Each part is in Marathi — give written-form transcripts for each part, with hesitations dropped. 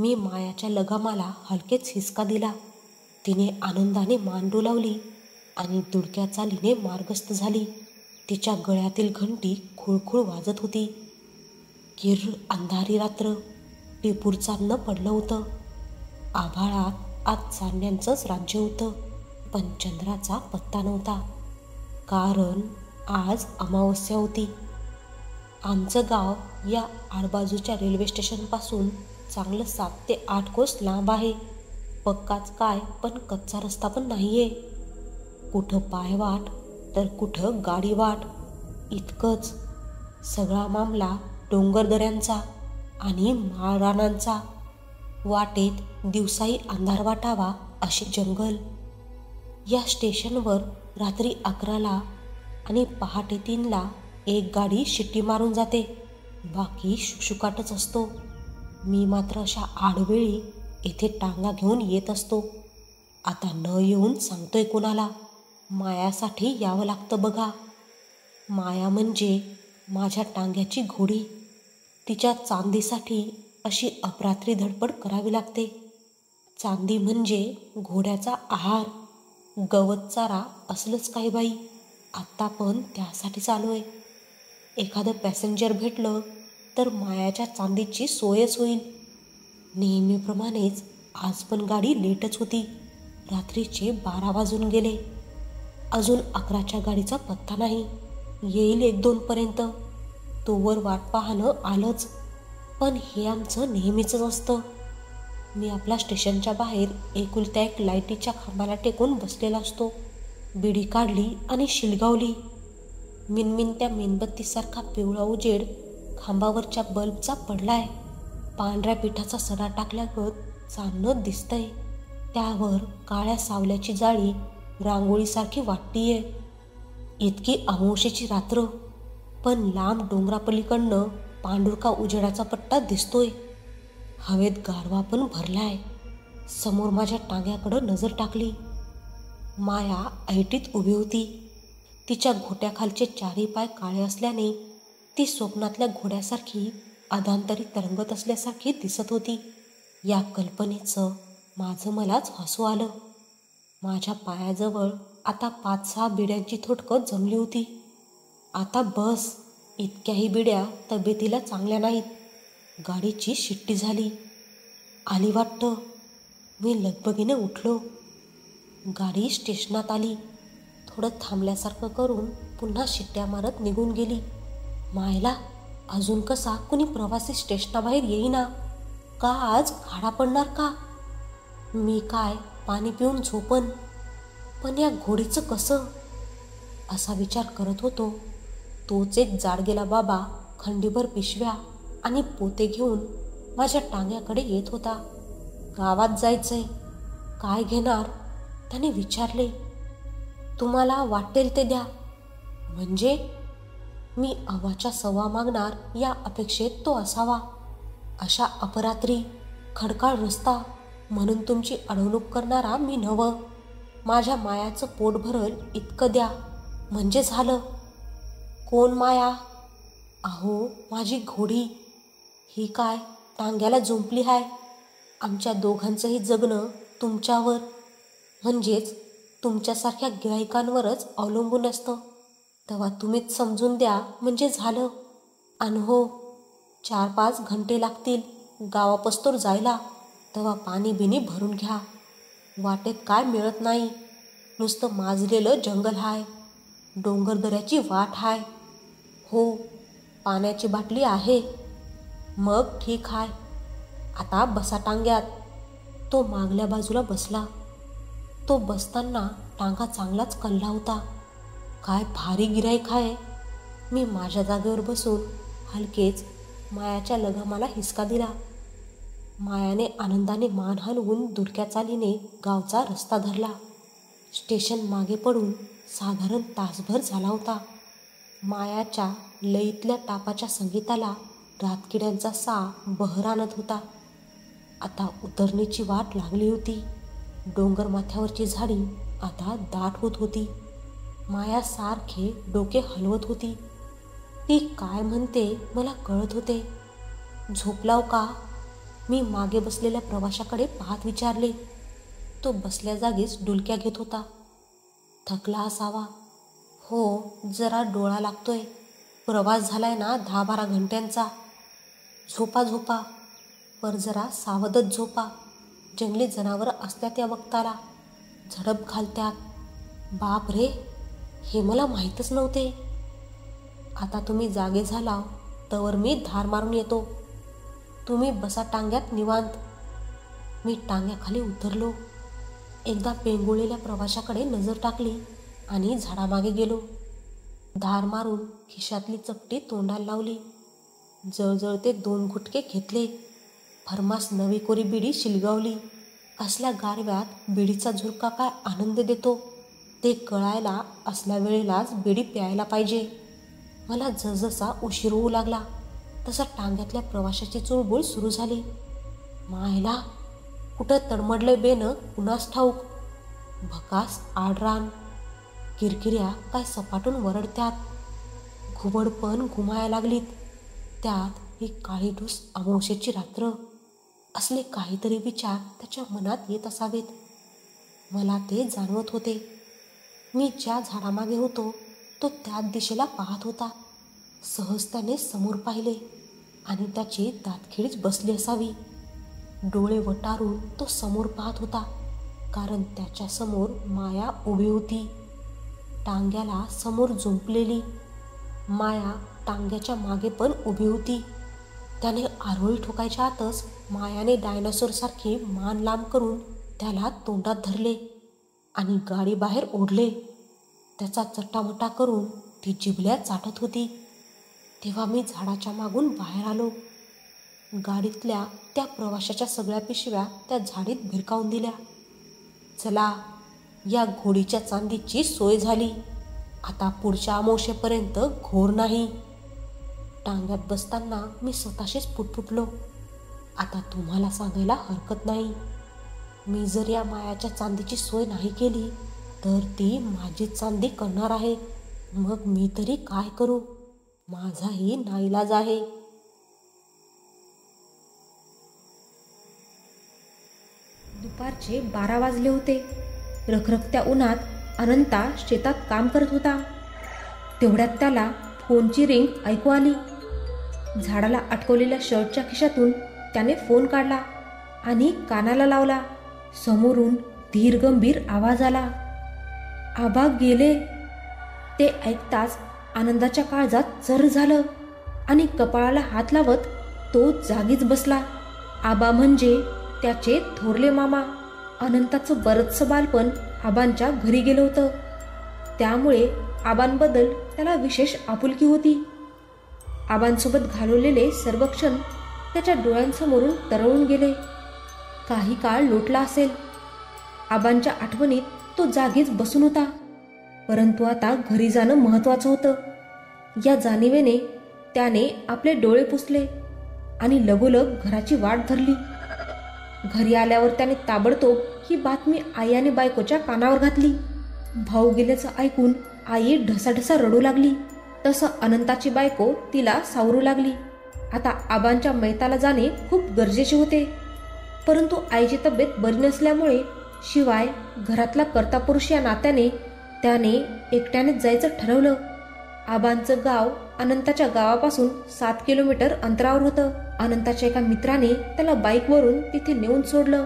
मी मायाच्या लगामाला हलकेच हिसका दिला. तिने आनंदाने मान डोलावली आणि दुडक्या चालीने मार्गस्थ झाली. तिच्या गळ्यातील घंटी खुळखुळ वाजत होती. किर्र अंधारी रात्र. टिपूर चांदणं पडलं होतं. आभाळात आज चांदण्यांचंच राज्य होतं, पण चंद्राचा पत्ता नव्हता. कारण आज अमावस्या होती. आमचं गाव या आडबाजूच्या रेल्वे स्टेशनपासून चांगलं 7 ते 8 कोस लांब आहे. पक्काच काय, पण कच्चा रस्ता पण नाहीये. कुठं पायवाट तर कुठं गाडी वाट, इतकंच. सगळा मामला डोंगरदऱ्यांचा आणि माळरानांचा. वाटेत दिवसाही अंधार वाटावा अशी जंगल. या स्टेशनवर रात्री 11ला आणि पहाटे 3ला एक गाडी शिट्टी मारून जाते. बाकी शुकशुकाटच असतो. मी मात्र अशा आडवेळी इथे टांगा घेऊन येत असतो. आता न येऊन सांगतोय कोणाला. मायासाठी यावं लागतं बघा. माया म्हणजे माझ्या टांग्याची घोडी. तिच्या चांदीसाठी अशी अपरात्री धडपड करावी लागते. चांदी म्हणजे घोड्याचा आहार, गवत चारा असलंच काही बाई. आत्ता पण त्यासाठीच आलोय. एखादं पॅसेंजर भेटलं तर मायाच्या चांदीची सोयच होईल. नेहमीप्रमाणेच आज पण गाडी लेटच होती. रात्रीचे 12 वाजून गेले. अजून 11च्या गाडीचा पत्ता नाही. येईल 1-2पर्यंत. तोवर वाट पाहणं आलंच. पण हे आमचं नेहमीच असतं. मी आपला स्टेशनच्या बाहेर एकुलत्या एक लाईटीच्या खांबाला टेकून बसलेला असतो. बिडी काढली आणि शिलगावली. मिनमिनत्या मेणबत्तीसारखा पिवळा उजेड खांबावरच्या बल्बचा पडलाय. पांढऱ्या पिठाचा सडा टाकल्यागत चांदणं दिसतंय. त्यावर काळ्या सावल्याची जाळी रांगोळीसारखी वाटतीये. इतकी अमावस्येची रात्र, पण लांब डोंगरापलीकडनं पांढुरका उजेडाचा पट्टा दिसतोय. हवेत गारवा पण भरलाय. समोर माझ्या टांग्याकडं नजर टाकली. माया ऐटीत उभी होती. तिच्या घोट्याखालचे 4ही पाय काळे असल्याने ती स्वप्नातल्या घोड्यासारखी अधांतरी तरंगत असल्यासारखी दिसत होती. या कल्पनेचं माझं मलाच हसू आलं. माझ्या पायाजवळ आता 5-6 बिड्यांची थोटकं जमली होती. आता बस. इतक्याही बिड्या तब्येतीला चांगल्या नाहीत. गाडीची शिट्टी झाली. आली वाटतं. मी लगबगीने उठलो. गाडी स्टेशनात आली. थोडं थांबल्यासारखं करून पुन्हा शिट्ट्या मारत निघून गेली. मायला, अजून कसा कुणी प्रवासी स्टेशनाबाहेर येईना. का आज खाडा पडणार का? मी काय पाणी पिऊन झोपन, पण या घोडीचं कसं? असा विचार करत होतो. तोच एक जाडगेला बाबा खंडीभर पिशव्या आणि पोते घेऊन माझ्या टांग्याकडे येत होता. गावात जायचंय. काय घेणार? त्याने विचारले. तुम्हाला वाटेल ते द्या. म्हणजे? मी अव्वाच्या सव्वा मागणार या अपेक्षेत तो असावा. अशा अपरात्री, खडकाळ रस्ता म्हणून तुमची अडवणूक करणारा मी नव्हं. माझ्या मायाचं पोट भरल इतकं द्या म्हणजे झालं. कोण माया? अहो, माझी घोडी. ही काय टांग्याला जुंपली हाय. आमच्या दोघांचंही जगणं तुमच्यावर, म्हणजेच तुमच्यासारख्या गिऱ्हाईकांवरच अवलंबून असतं. तेव्हा तुम्हीच समजून द्या म्हणजे झालं. आणि हो, 4-5 घंटे लागतील गावापस्तोर जायला. तेव्हा पाणी बिनी भरून घ्या. वाटेत काय मिळत नाही. नुसतं माजलेलं जंगल हाय. डोंगरदऱ्याची वाट हाय. हो, पाण्याची बाटली आहे. मग ठीक हाय. आता बसा टांग्यात. तो मागल्या बाजूला बसला. तो बसताना टांगा चांगलाच कल्ला होता. काय भारी गिऱ्हाईक आहे. मी माझ्या जागेवर बसून हलकेच मायाच्या लगामाला हिसका दिला. मायाने आनंदाने मान हलवून दुडक्या चालीने गावचा रस्ता धरला. स्टेशन मागे पडून साधारण तासभर झाला होता. मायाच्या लईतल्या टापाच्या संगीताला रातकिड्यांचा सा बहर आणत होता. आता उतरणीची वाट लागली होती. डोंगर माथ्यावरची झाडी आता दाट होत होती. माया सारखे डोके हलवत होती. ती काय म्हणते मला कळत होते. झोपलाव का? मी मागे बसलेल्या प्रवाशाकडे पाहत विचारले. तो बसल्या जागीच डुलक्या घेत होता. थकला असावा. हो, जरा डोळा लागतोय. प्रवास झालाय ना 10-12 घंट्यांचा. झोपा झोपा, पर जरा सावधच झोपा. जंगली जनावरं असतात या वक्ताला, झडप घालत्यात. बाप रे, हे मला माहीतच नव्हते. आता तुम्ही जागे झाला तवर मी धार मारून येतो. तुम्ही बसा टांग्यात निवांत. मी टांग्याखाली उतरलो. एकदा पेंगुळलेल्या प्रवाशाकडे नजर टाकली आणि झाडामागे गेलो. धार मारून खिशातली चपटी तोंडाला लावली. जळजळते 2 गुटके घेतले. फर्मास नवी कोरी बिडी शिलगावली. असल्या गारव्यात बिडीचा झुरका काय आनंद देतो ते कळायला असल्या वेळेलाच बिडी प्यायला पाहिजे. मला जसजसा उशीर होऊ लागला तसा टांग्यातल्या प्रवाशाची चुळबुळ सुरू झाली. मायला, कुठं तडमडलंय बेनं कुणास ठाऊक. भकास आडरान, किरकिऱ्या काय सपाटून वरडत्यात. घुबडपण घुमाया लागलीत. त्यात ही काळीढूस अमावस्येची रात्र. असले काहीतरी विचार त्याच्या मनात येत असावेत. मला ते जाणवत होते. मी ज्या झाडामागे होतो तो त्याच दिशेला पाहत होता. सहज त्याने समोर पाहिले आणि त्याची दातखिळीच बसली असावी. डोळे वटारून तो समोर पाहत होता, कारण त्याच्या समोर माया उभी होती, टांग्याला समोर झुंपलेली. माया टांग्याच्या मागे पण उभी होती. त्याने आरोळी ठोकायच्या आतच मायाने डायनासोरसारखी मान लांब करून त्याला तोंडात धरले आणि गाडी बाहेर ओढले. त्याचा चट्टामटा करून ती जिभल्या चाटत होती. तेव्हा मी झाडाच्या मागून बाहेर आलो. गाडीतल्या त्या प्रवाशाच्या सगळ्या पिशव्या त्या झाडीत भिरकावून दिल्या. चला, या घोडीच्या चांदीची सोय झाली. आता पुढच्या अमावस्येपर्यंत घोर नाही. टांग्यात बसताना मी स्वतःशीच पुटपुटलो. आता तुम्हाला सांगायला हरकत नाही, मी जर या मायाच्या चांदीची सोय नाही केली तर ती माझी चांदी करणार आहे. मग मी तरी काय करू? माझाही नाईलाज आहे. दुपारचे 12 वाजले होते. रखरखत्या उन्हात अनंता शेतात काम करत होता. तेवढ्यात त्याला फोनची रिंग ऐकू आली. झाडाला अटकवलेल्या शर्टच्या खिशातून त्याने फोन काढला आणि कानाला लावला. समोरून धीर गंभीर आवाज आला. आबा गेले. ते ऐकताच आनंदाच्या काळजात चर झालं आणि कपाळाला हात लावत तो जागीच बसला. आबा म्हणजे त्याचे थोरले मामा. अनंताचं बरंचसं बालपण आबांच्या घरी गेलं होतं, त्यामुळे आबांबद्दल त्याला विशेष आपुलकी होती. आबांसोबत घालवलेले सर्व क्षण त्याच्या डोळ्यांसमोरून तरळून गेले. काही काळ लोटला असेल. आबांच्या आठवणीत तो जागीच बसून होता, परंतु आता घरी जाणं महत्त्वाचं होतं. या जाणीवेने त्याने आपले डोळे पुसले आणि लगोलग घराची वाट धरली. घरी आल्यावर त्याने ताबडतोब ही बातमी आई आणि बायकोच्या कानावर घातली. भाऊ गेल्याचं ऐकून आई ढसाढसा रडू लागली. तसं अनंताची बायको तिला सावरू लागली. आता आबांच्या मैताला जाणे खूप गरजेचे होते, परंतु आईची तब्येत बरी नसल्यामुळे, शिवाय घरातला कर्ता पुरुष या नात्याने त्याने एकट्यानेच जायचं ठरवलं. आबांचं गाव अनंताच्या गावापासून 7 किलोमीटर अंतरावर होतं. अनंताच्या एका मित्राने त्याला बाईकवरून तिथे नेऊन सोडलं.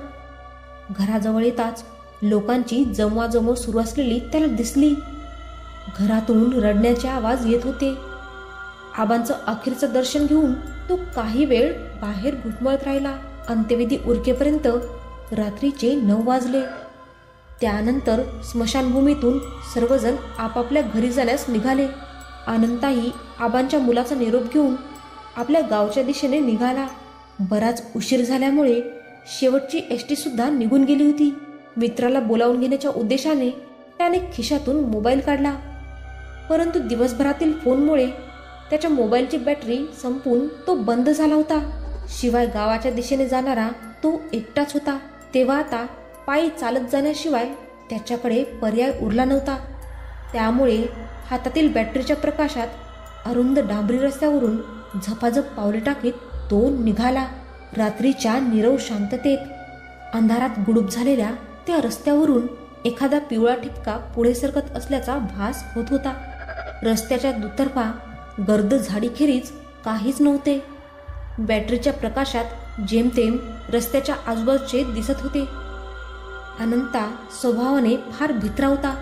घराजवळ येताच लोकांची जमवाजमव सुरू असलेली त्याला दिसली. घरातून रडण्याचे आवाज येत होते. आबांचं अखेरचं दर्शन घेऊन तो काही वेळ बाहेर घुटमळत राहिला. अंत्यविधी उरकेपर्यंत रात्रीचे 9 वाजले. त्यानंतर स्मशानभूमीतून सर्वजण आपापल्या घरी जाण्यास निघाले. अनंताही आबांच्या मुलाचा निरोप घेऊन आपल्या गावच्या दिशेने निघाला. बराच उशीर झाल्यामुळे शेवटची एसटी सुद्धा निघून गेली होती. मित्राला बोलावून घेण्याच्या उद्देशाने त्याने खिशातून मोबाईल काढला, परंतु दिवसभरातील फोनमुळे त्याच्या मोबाईलची बॅटरी संपून तो बंद झाला होता. शिवाय गावाच्या दिशेने जाणारा तो एकटाच होता. तेव्हा आता पायी चालत जाण्याशिवाय त्याच्याकडे पर्याय उरला नव्हता. त्यामुळे हातातील बॅटरीच्या प्रकाशात अरुंद डांबरी रस्त्यावरून झपाझप पावले टाकीत तो निघाला. रात्रीच्या नीरव शांततेत अंधारात गुडूप झालेल्या त्या रस्त्यावरून एखादा पिवळा ठिपका पुढे सरकत असल्याचा भास होत होता. रस्त्याच्या दुतर्फा गर्द झाडीखेरीज काहीच नव्हते. बॅटरीच्या प्रकाशात जेमतेम रस्त्याच्या आजूबाजूचे दिसत होते. अनंता स्वभावाने फार भित्रा होता.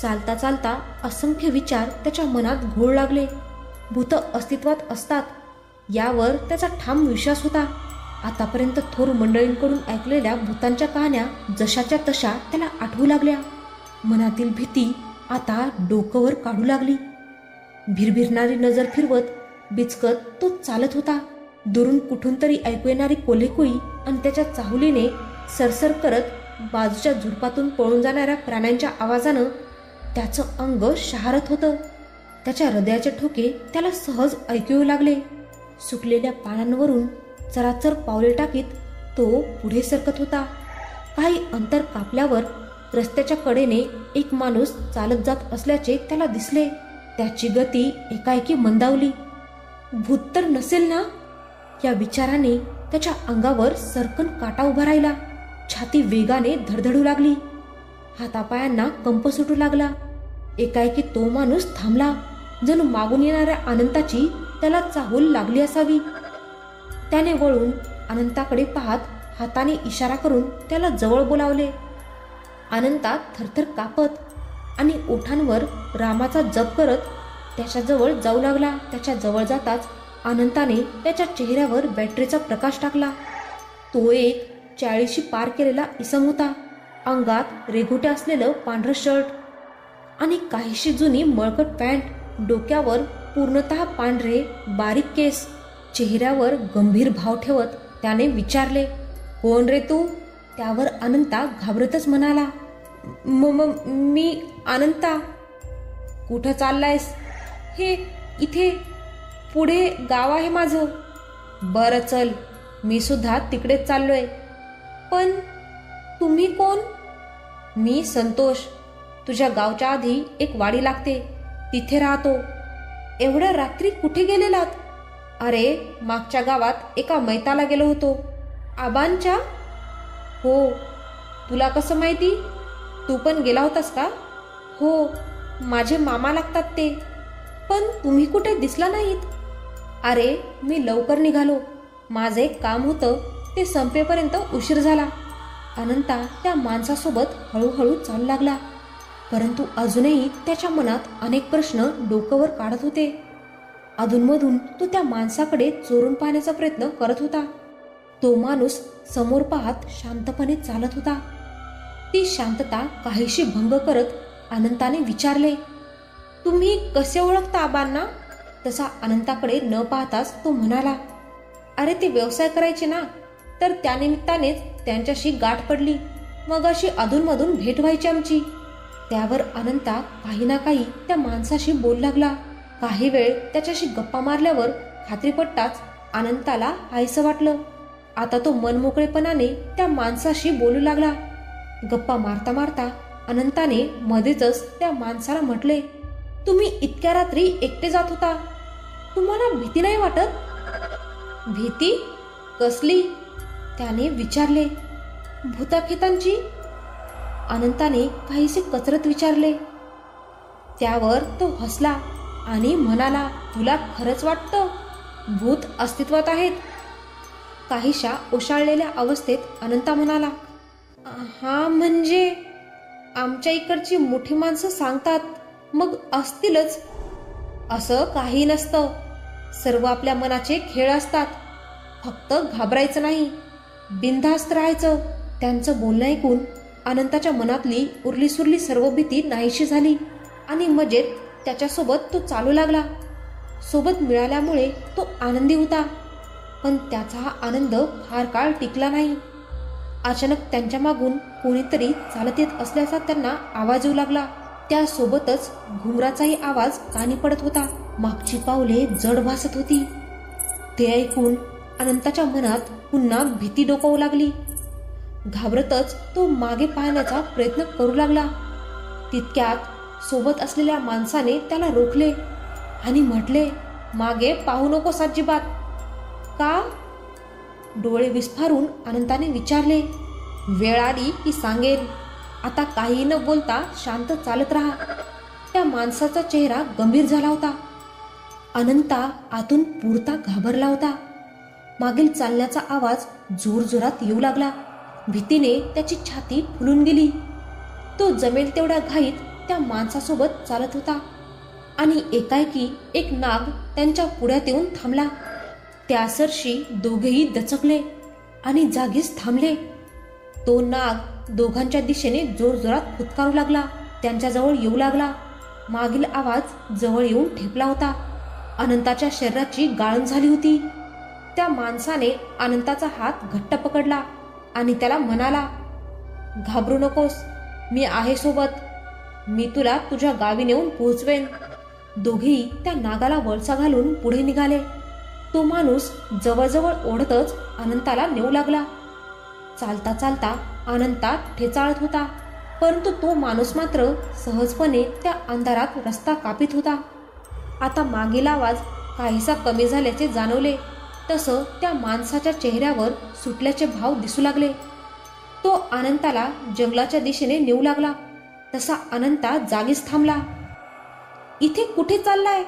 चालता चालता असंख्य विचार त्याच्या मनात घोळ लागले. भूत अस्तित्वात असतात यावर त्याचा ठाम विश्वास होता. आतापर्यंत थोर मंडळींकडून ऐकलेल्या भूतांच्या कहाण्या जशाच्या तशा त्याला आठवू लागल्या. मनातील भीती आता डोकंवर काढू लागली. भिरभिरणारी नजर फिरवत बिचकत तो चालत होता. दुरून कुठून तरी ऐकू येणारी कोल्हेकुई आणि त्याच्या चाहुलीने सरसर करत बाजूच्या झुडपातून पळून जाणाऱ्या प्राण्यांच्या आवाजानं त्याचं अंग शहारत होतं. त्याच्या हृदयाचे ठोके त्याला सहज ऐकू येऊ लागले. सुकलेल्या पानांवरून चराचर पावले टाकीत तो पुढे सरकत होता. काही अंतर कापल्यावर रस्त्याच्या कडेने एक माणूस चालत जात असल्याचे त्याला दिसले. त्याची गती एकाएकी मंदावली. भूत तर नसेल ना या विचाराने त्याच्या अंगावर सरकन काटा उभा राहिला. छाती वेगाने धडधडू लागली. हातापायांना कंप सुटू लागला. एकाएकी तो माणूस थांबला. जणू मागून येणाऱ्या अनंताची त्याला चाहूल लागली असावी. त्याने वळून अनंताकडे पाहत हाताने इशारा करून त्याला जवळ बोलावले. अनंता थरथर कापत आणि ओठांवर रामाचा जप करत त्याच्याजवळ जाऊ लागला. त्याच्या जवळ जाताच अनंताने त्याच्या चेहऱ्यावर बॅटरीचा प्रकाश टाकला. तो एक 40शी पार केलेला इसम होता. अंगात रेघोटे असलेलं पांढरं शर्ट आणि काहीशी जुनी मळकट पॅन्ट. डोक्यावर पूर्णतः पांढरे बारीक केस. चेहऱ्यावर गंभीर भाव ठेवत त्याने विचारले, कोण रे तू? त्यावर अनंता घाबरतच म्हणाला, मी अनंता. कुठं चाललायस? हे इथे पुढे गाव आहे माझं. बरं चल, मी सुद्धा तिकडेच चाललोय. पण तुम्ही कोण? मी संतोष. तुझ्या गावच्या आधी एक वाडी लागते, तिथे राहतो. एवढ्या रात्री कुठे गेलेलात? अरे मागच्या गावात एका मैताला गेलो होतो. आबांच्या? हो. तुला कसं माहिती? तू पण गेला होतास का? हो, माझे मामा लागतात ते. पण तुम्ही कुठे दिसला नाहीत? अरे मी लवकर निघालो. माझं एक काम होतं, ते संपेपर्यंत उशीर झाला. अनंता त्या माणसासोबत हळूहळू चालू लागला. परंतु अजूनही त्याच्या मनात अनेक प्रश्न डोकंवर काढत होते. अधूनमधून तो त्या माणसाकडे चोरून पाहण्याचा प्रयत्न करत होता. तो माणूस समोर पाहत शांतपणे चालत होता. ती शांतता काहीशी भंग करत अनंताने विचारले, तुम्ही कसे ओळखता आबांना? तसा अनंताकडे न पाहताच तो म्हणाला, अरे ते व्यवसाय करायचे ना, तर त्यानिमित्तानेच त्यांच्याशी गाठ पडली. मग अशी अधूनमधून भेट व्हायची आमची. त्यावर अनंता काही ना काही त्या माणसाशी बोलू लागला. काही वेळ त्याच्याशी गप्पा मारल्यावर खात्री पटताच अनंताला हायसं वाटलं. आता तो मनमोकळेपणाने त्या माणसाशी बोलू लागला. गप्पा मारता मारता अनंताने मध्येच त्या माणसाला म्हटले, तुम्ही इतक्या रात्री एकटे जात होता, तुम्हाला भीती नाही वाटत? भीती कसली? त्याने विचारले. भूताखेतांची? अनंताने काहीसे कचरत विचारले. त्यावर तो हसला आणि म्हणाला, तुला खरंच वाटतं भूत अस्तित्वात आहेत? काहीशा ओशाळलेल्या अवस्थेत अनंता म्हणाला, हा म्हणजे आमच्या इकडची मोठी माणसं सांगतात, मग असतीलच. असं काही नसतं. सर्व आपल्या मनाचे खेळ असतात. फक्त घाबरायचं नाही, बिनधास्त राहायचं. त्यांचं बोलणं ऐकून अनंताच्या मनातली उरलीसुरली सर्व भीती नाहीशी झाली आणि मजेत त्याच्यासोबत तो चालू लागला. सोबत मिळाल्यामुळे तो आनंदी होता. पण त्याचा हा आनंद फार काळ टिकला नाही. अचानक त्यांच्या मागून कोणीतरी चालत येत असल्याचा त्यांना आवाज येऊ लागला. त्यासोबतच घुमराचाही आवाज कानी पडत होता. मागची पावले जड भासत होती. ते ऐकून अनंताच्या मनात पुन्हा भीती डोकावू लागली. घाबरतच तो मागे पाहण्याचा प्रयत्न करू लागला. तितक्यात सोबत असलेल्या माणसाने त्याला रोखले आणि म्हटले, मागे पाहू नकोस अजिबात. का? डोळे विस्फारून अनंताने विचारले. वेळ आली की सांगेन. आता काही न बोलता शांत चालत राहा. त्या माणसाचा चेहरा गंभीर झाला होता. अनंता आतून पुरता घाबरला होता. मागील चालण्याचा आवाज जोरजोरात येऊ लागला. भीतीने त्याची छाती फुलून गेली. तो जमेल तेवढ्या घाईत त्या माणसासोबत चालत होता आणि एकाएकी एक नाग त्यांच्या पुढ्यात येऊन थांबला. त्यासरशी दोघेही दचकले आणि जागीच थांबले. तो नाग दोघांच्या दिशेने जोरजोरात फुतकारू लागला. त्यांच्याजवळ येऊ लागला. मागील आवाज जवळ येऊन ठेपला होता. अनंताच्या शरीराची गाळण झाली होती. त्या माणसाने अनंताचा हात घट्ट पकडला आणि त्याला म्हणाला, घाबरू नकोस, मी आहे सोबत. मी तुला तुझ्या गावी नेऊन पोहोचवेन. दोघेही त्या नागाला वळसा घालून पुढे निघाले. तो माणूस जवळजवळ ओढतच अनंताला नेऊ लागला. चालता चालता अनंता ठेचाळत होता, परंतु तो माणूस मात्र सहजपणे त्या अंधारात रस्ता कापीत होता. आता मागील आवाज काहीसा कमी झाल्याचे जाणवले. तसं त्या माणसाच्या चेहऱ्यावर सुटल्याचे भाव दिसू लागले. तो अनंताला जंगलाच्या दिशेने नेऊ लागला. तसा अनंता जागीच थांबला. इथे कुठे चाललाय?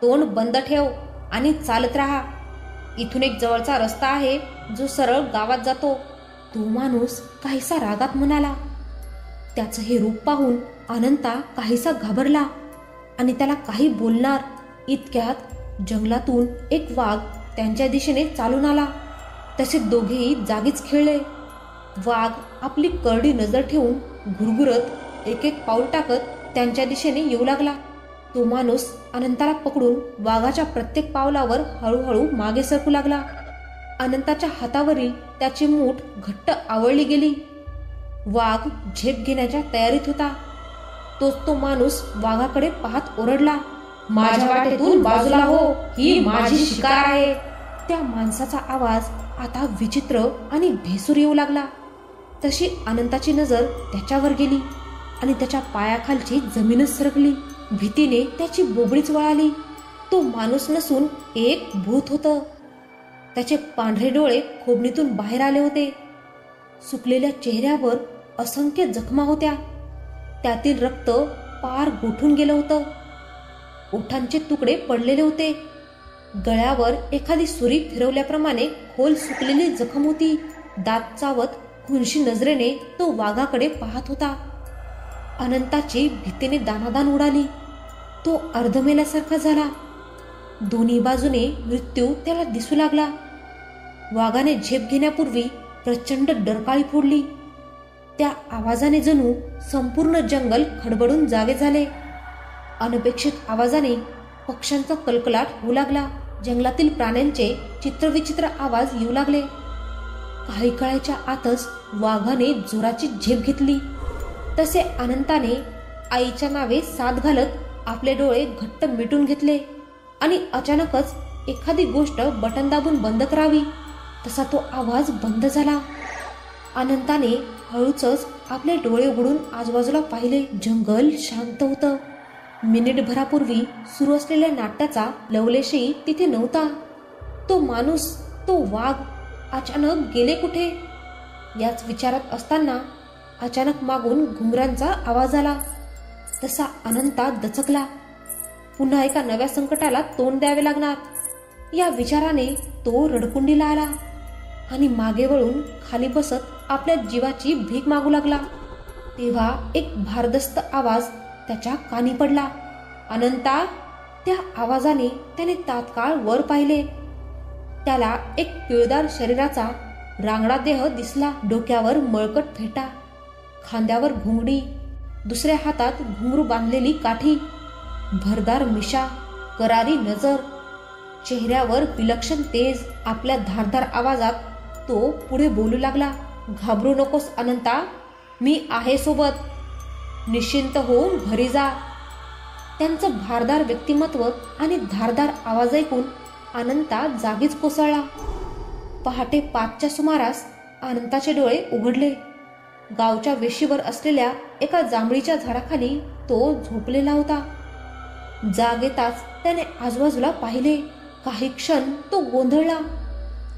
तोंड बंद ठेव आणि चालत राहा. इथून एक जवळचा रस्ता आहे जो सरळ गावात जातो. तो माणूस काहीसा रागात म्हणाला. त्याचं हे रूप पाहून अनंता काहीसा घाबरला आणि त्याला काही बोलणार इतक्यात जंगलातून एक वाघ त्यांच्या दिशेने चालून आला. तसे दोघेही जागीच खेळले. वाघ आपली करडी नजर ठेवून घुरघुरत एक एक पाऊल टाकत त्यांच्या दिशेने येऊ लागला. तो माणूस अनंताला पकडून वाघाच्या प्रत्येक पावलावर हळूहळू मागे सरकू लागला. अनंताच्या हातावरील त्याची मूठ घट्ट आवळली गेली. वाघ झेप घेण्याच्या तयारीत होता. तो माणूस वाघाकडे पाहत ओरडला, माझ्या वाटेतून बाजूला हो, ही माझी शिकार आहे. त्या माणसाचा आवाज आता विचित्र आणि भेसूर येऊ लागला. तशी अनंताची नजर त्याच्यावर गेली आणि त्याच्या पायाखालची जमीनच सरकली. भीतीने त्याची बोबडीच वळाली. तो माणूस नसून एक भूत होतं. त्याचे पांढरे डोळे खोबणीतून बाहेर आले होते. सुकलेल्या चेहऱ्यावर असंख्य जखमा होत्या. त्यातील रक्त पार गोठून गेलं होतं. ओठांचे तुकडे पडलेले होते. गळ्यावर एखादी सुरी फिरवल्याप्रमाणे खोल सुकलेली जखम होती. दात चावत खुनशी नजरेने तो वाघाकडे पाहत होता. अनंताची भीतीने दाणादाण उडाली. तो अर्धमेल्यासारखा झाला. दोन्ही बाजूने मृत्यू त्याला दिसू लागला. वाघाने झेप घेण्यापूर्वी प्रचंड डरकाळी फोडली. त्या आवाजाने जणू संपूर्ण जंगल खडबडून जागे झाले. अनपेक्षित आवाजाने पक्ष्यांचा कलकलाट होऊ लागला. जंगलातील प्राण्यांचे चित्रविचित्र आवाज येऊ लागले. काही काळाच्या आतच वाघाने जोराची झेप घेतली. तसे अनंताने आईच्या नावे साथ घालत आपले डोळे घट्ट मिटून घेतले आणि अचानकच एखादी गोष्ट बटन दाबून बंद करावी तसा तो आवाज बंद झाला. अनंताने हळूच आपले डोळे उघडून आजूबाजूला पाहिले. जंगल शांत होतं. मिनिटभरापूर्वी सुरू असलेल्या नाट्याचा लवलेशही तिथे नव्हता. तो माणूस, तो वाघ अचानक गेले कुठे? याच विचारात असताना अचानक मागून घुंगरांचा आवाज आला. तसा अनंता दचकला. पुन्हा एका नव्या संकटाला तोंड द्यावे लागणार या विचाराने तो रडकुंडीला आला आणि मागे वळून खाली बसत आपल्या जीवाची भीक मागू लागला. तेव्हा एक भारदस्त आवाज त्याच्या कानी पडला. अनंता! त्या आवाजाने त्याने तात्काळ वर पाहिले. त्याला एक पिळदार शरीराचा रांगडा देह दिसला. डोक्यावर मळकट फेटा, खांद्यावर घोंगडी, दुसऱ्या हातात घुंगरू बांधलेली काठी, भरदार मिशा, करारी नजर, चेहऱ्यावर विलक्षण तेज. आपल्या धारदार आवाजात तो पुढे बोलू लागला, घाबरू नकोस अनंता, मी आहे सोबत. निश्चिंत होऊन घरी जा. त्यांचं भारदार व्यक्तिमत्व आणि धारदार आवाज ऐकून अनंता जागीच कोसळला. पहाटे 5च्या सुमारास अनंताचे डोळे उघडले. गावच्या वेशीवर असलेल्या एका जांभळीच्या झाडाखाली तो झोपलेला होता. जाग येताच त्याने आजूबाजूला पाहिले. काही क्षण तो गोंधळला.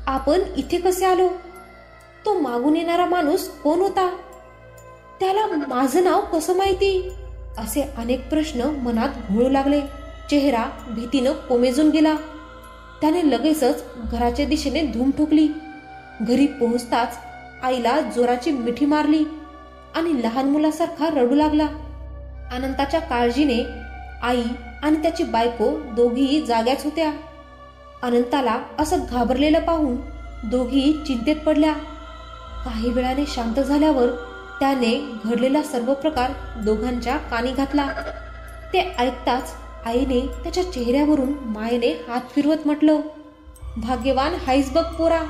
आपण इथे कसे आलो? तो मागून येणारा माणूस कोण होता? त्याला माझं नाव कसं माहिती? असे अनेक प्रश्न मनात घोळू लागले. चेहरा भीतीनं कोमेजून गेला. त्याने लगेचच घराच्या दिशेने धूम ठोकली. घरी पोहोचताच आईला जोराची मिठी मारली आणि लहान मुलासारखा रडू लागला. अनंताच्या काळजीने आई आणि त्याची बायको दोघीही जाग्याच होत्या. अनंताला असं घाबरलेलं पाहून दोघीही चिंतेत पडल्या. काही वेळाने शांत झाल्यावर त्याने घडलेला सर्व प्रकार दोघांच्या कानी घातला. ते ऐकताच आईने त्याच्या चेहऱ्यावरून मायेने हात फिरवत म्हटलं, भाग्यवान हायस बघ पोरा.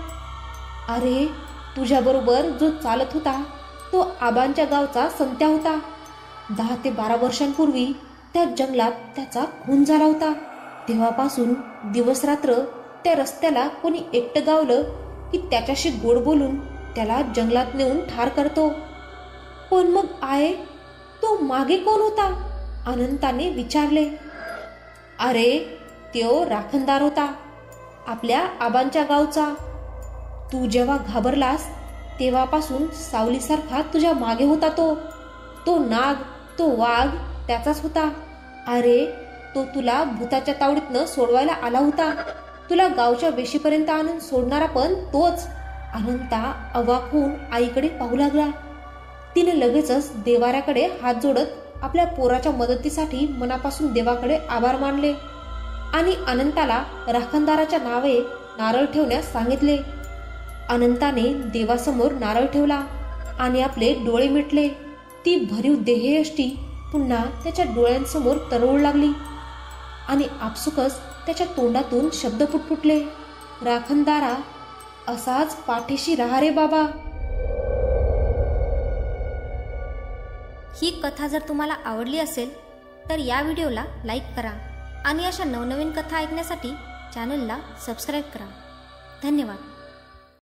अरे, तुझ्याबरोबर जो चालत होता तो आबांच्या गावचा संत्या होता. 10 ते 12 वर्षांपूर्वी त्या जंगलात त्याचा खून झाला होता. तेव्हापासून दिवस रात्र त्या रस्त्याला कोणी एकटं गावलं की त्याच्याशी गोड बोलून त्याला जंगलात नेऊन ठार करतो. पण मग आये, तो मागे कोण होता? अनंताने विचारले. अरे, तो राखणदार होता, आपल्या आबांच्या गावचा. तू जेव्हा घाबरलास तेव्हापासून सावलीसारखा तुझ्या मागे होता तो नाग, तो वाघ त्याचाच होता. अरे, तो तुला भूताच्या तावडीतनं सोडवायला आला होता. तुला गावच्या वेशीपर्यंत आणून सोडणारा पण तोच. अनंता अवाक होऊन आईकडे पाहू लागला. तिने लगेचच देवाऱ्याकडे हात जोडत आपल्या पोराच्या मदतीसाठी मनापासून देवाकडे आभार मानले आणि अनंताला राखणदाराच्या नावे नारळ ठेवण्यास सांगितले. अनंताने देवासमोर नारळ ठेवला आणि आपले डोळे मिटले. ती भरीव देहयष्टी पुन्हा त्याच्या डोळ्यांसमोर तरळू लागली आणि आपसुकच त्याच्या तोंडातून शब्द फुटफुटले, राखणदारा, असाच पाठीशी राहा रे बाबा. ही कथा जर तुम्हाला आवडली असेल तर या व्हिडिओला लाईक करा आणि अशा नवनवीन कथा ऐकण्यासाठी चॅनलला सबस्क्राईब करा. धन्यवाद.